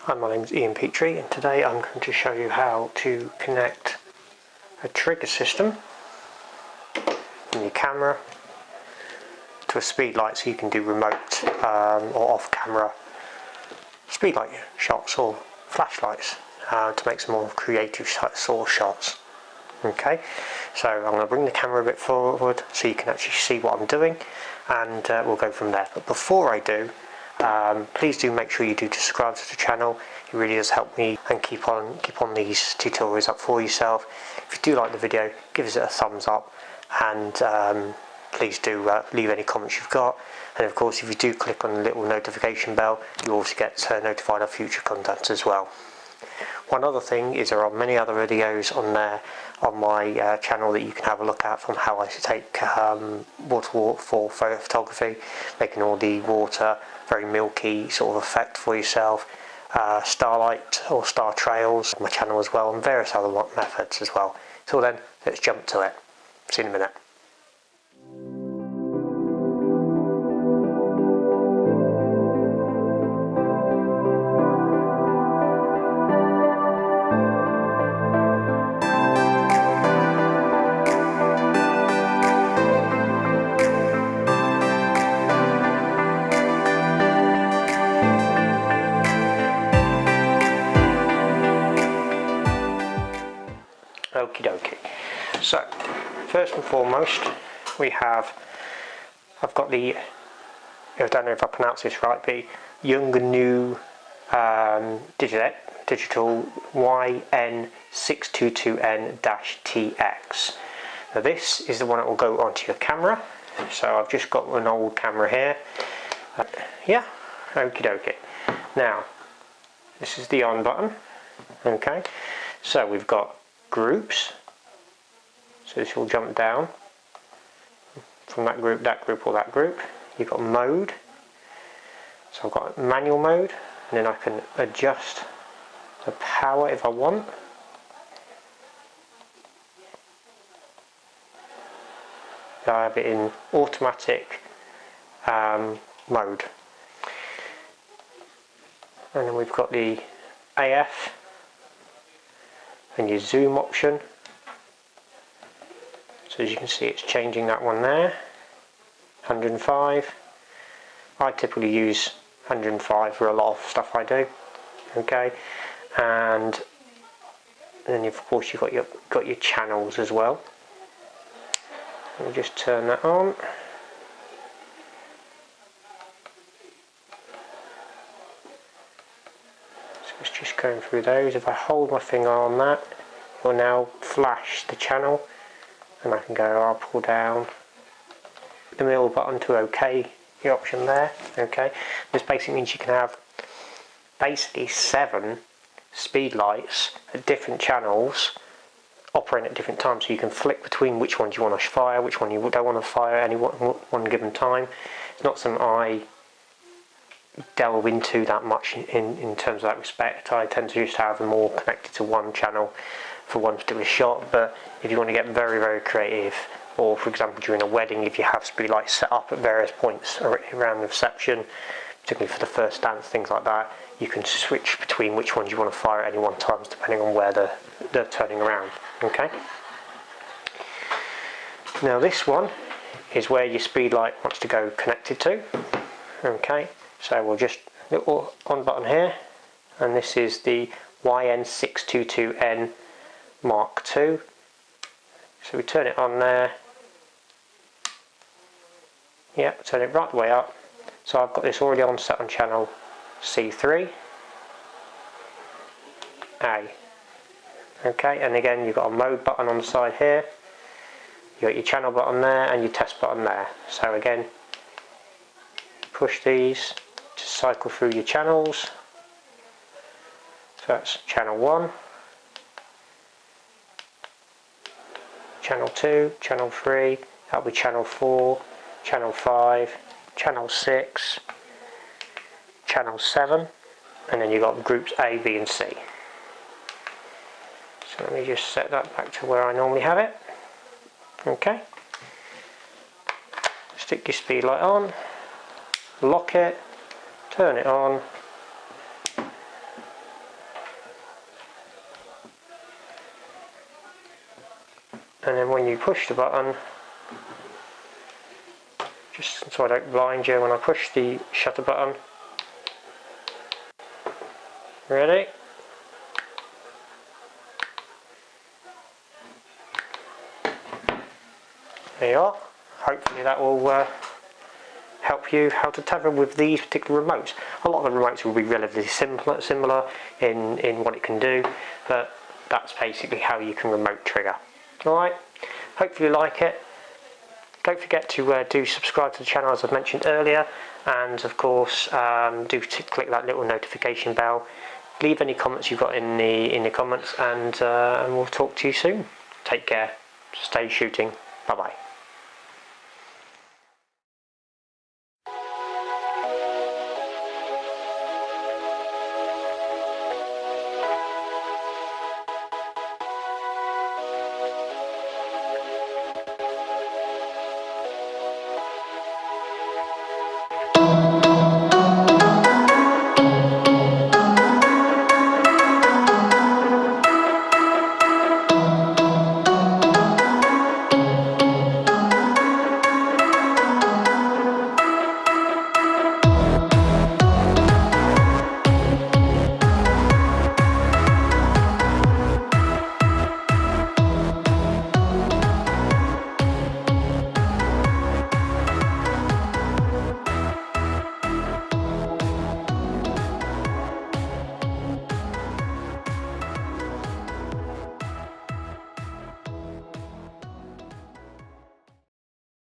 Hi, my name is Ian Petrie, and today I'm going to show you how to connect a trigger system from your camera to a speed light so you can do remote or off camera speed light shots or flashlights to make some more creative sort of shots. Okay, so I'm going to bring the camera a bit forward so you can actually see what I'm doing, and we'll go from there. But before I do, please do make sure you do subscribe to the channel. It really does help me and keep on these tutorials up for yourself. If you do like the video, give us a thumbs up, and please do leave any comments you've got. And of course, if you do click on the little notification bell, you also get notified of future content as well. One other thing is there are many other videos on there on my channel that you can have a look at, from how I take water for photo photography, making all the water very milky sort of effect for yourself, starlight or star trails on my channel as well, and various other methods as well. So then, let's jump to it. See you in a minute. Okie dokie. So, first and foremost, I've got the, I don't know if I pronounce this right, the Yongnuo digital YN622N-TX. Now this is the one that will go onto your camera. So I've just got an old camera here. Yeah, okie dokie. Now, this is the on button. Okay, so we've got groups, so this will jump down from that group, or that group. You've got mode, so I've got manual mode, and then I can adjust the power if I want. So I have it in automatic mode, and then we've got the AF and your zoom option. So as you can see, it's changing that one there, 105. I typically use 105 for a lot of stuff I do. Okay, and then of course you've got your channels as well. Let me just turn that on. So it's just going through those. If I hold my finger on that, it will now flash the channel, and I can go up or down. The middle button to OK, the option there. Okay, this basically means you can have basically 7 speed lights at different channels operating at different times, so you can flick between which ones you want to fire, which one you don't want to fire at any one given time. It's not something I delve into that much in terms of that respect. I tend to just have them all connected to one channel for one particular shot. But if you want to get very, very creative, or for example during a wedding, if you have speed lights set up at various points around the reception, particularly for the first dance, things like that, you can switch between which ones you want to fire at any one time depending on where they're turning around. Okay, now this one is where your speed light wants to go connected to. Okay, so we'll just little on button here, and this is the YN622N Mark II. So we turn it on there. Yeah, turn it right the way up. So I've got this already on set on channel C3 A. Okay, and again you've got a mode button on the side here. You've got your channel button there and your test button there. So again, push these to cycle through your channels. So that's channel 1, channel 2, channel 3, that'll be channel 4, channel 5, channel 6, channel 7, and then you've got groups A, B and C. So let me just set that back to where I normally have it. Okay, stick your speed light on, lock it, turn it on, and then when you push the button, just so I don't blind you, when I push the shutter button, ready? There you are. Hopefully that will help you how to tether with these particular remotes. A lot of the remotes will be relatively similar in what it can do, but that's basically how you can remote trigger. Alright, hopefully you like it. Don't forget to do subscribe to the channel as I've mentioned earlier, and of course do click that little notification bell. Leave any comments you've got in the comments, and we'll talk to you soon. Take care, stay shooting, bye bye.